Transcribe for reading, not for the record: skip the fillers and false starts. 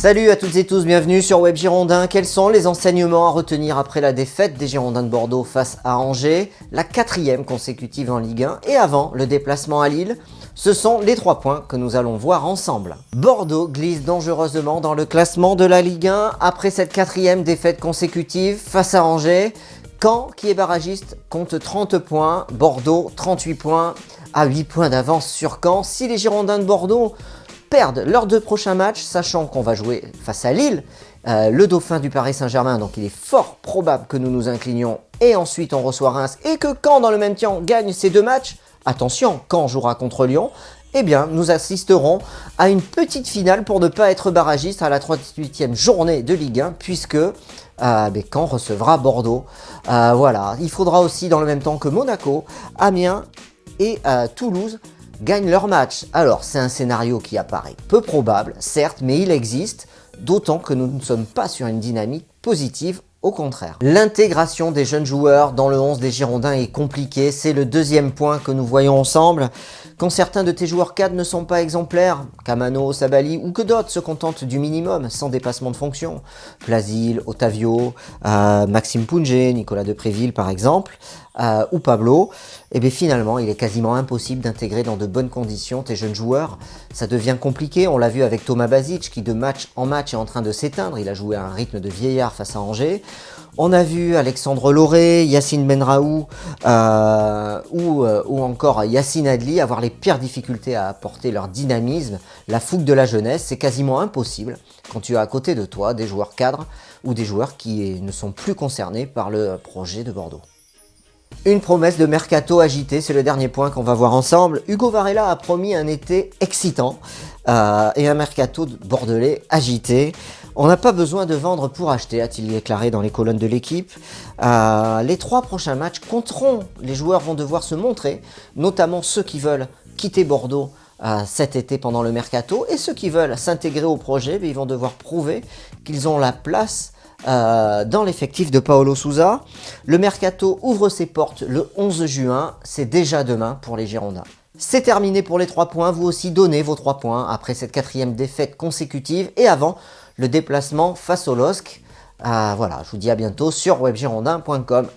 Salut à toutes et tous, bienvenue sur Web Girondin. Quels sont les enseignements à retenir après la défaite des Girondins de Bordeaux face à Angers, la 4e consécutive en Ligue 1 et avant le déplacement à Lille? Ce sont les 3 points que nous allons voir ensemble. Bordeaux glisse dangereusement dans le classement de la Ligue 1 après cette 4e défaite consécutive face à Angers. Caen, qui est barragiste, compte 30 points, Bordeaux 38 points, à 8 points d'avance sur Caen. Si les Girondins de Bordeaux perdent leurs 2 prochains matchs, sachant qu'on va jouer face à Lille, le dauphin du Paris Saint-Germain, donc il est fort probable que nous nous inclinions et ensuite on reçoit Reims et que Caen dans le même temps gagne ces 2 matchs, attention, Caen jouera contre Lyon, eh bien nous assisterons à une petite finale pour ne pas être barragiste à la 38e journée de Ligue 1 puisque Caen recevra Bordeaux. Voilà, il faudra aussi dans le même temps que Monaco, Amiens et Toulouse gagnent leur match. Alors c'est un scénario qui apparaît peu probable, certes, mais il existe, d'autant que nous ne sommes pas sur une dynamique positive, au contraire. L'intégration des jeunes joueurs dans le 11 des Girondins est compliquée, c'est le 2e point que nous voyons ensemble. Quand certains de tes joueurs cadres ne sont pas exemplaires, Kamano, Sabali ou que d'autres se contentent du minimum sans dépassement de fonction, Plasil, Otavio, Maxime Pungé, Nicolas Depréville par exemple, ou Pablo, et bien finalement il est quasiment impossible d'intégrer dans de bonnes conditions tes jeunes joueurs. Ça devient compliqué, on l'a vu avec Thomas Basic qui de match en match est en train de s'éteindre, il a joué à un rythme de vieillard face à Angers. On a vu Alexandre Lauré, Yacine Benraou ou encore Yacine Adli avoir les pires difficultés à apporter leur dynamisme, la fougue de la jeunesse. C'est quasiment impossible quand tu as à côté de toi des joueurs cadres ou des joueurs qui ne sont plus concernés par le projet de Bordeaux. Une promesse de mercato agité, c'est le dernier point qu'on va voir ensemble. Hugo Varela a promis un été excitant et un mercato bordelais agité. On n'a pas besoin de vendre pour acheter, a-t-il déclaré dans les colonnes de l'équipe. Les 3 prochains matchs compteront. Les joueurs vont devoir se montrer, notamment ceux qui veulent quitter Bordeaux cet été pendant le mercato et ceux qui veulent s'intégrer au projet, ils vont devoir prouver qu'ils ont la place dans l'effectif de Paulo Sousa. Le mercato ouvre ses portes le 11 juin, c'est déjà demain pour les Girondins. C'est terminé pour les 3 points, vous aussi donnez vos 3 points après cette 4e défaite consécutive et avant le déplacement face au LOSC. Voilà, je vous dis à bientôt sur webgirondin.com.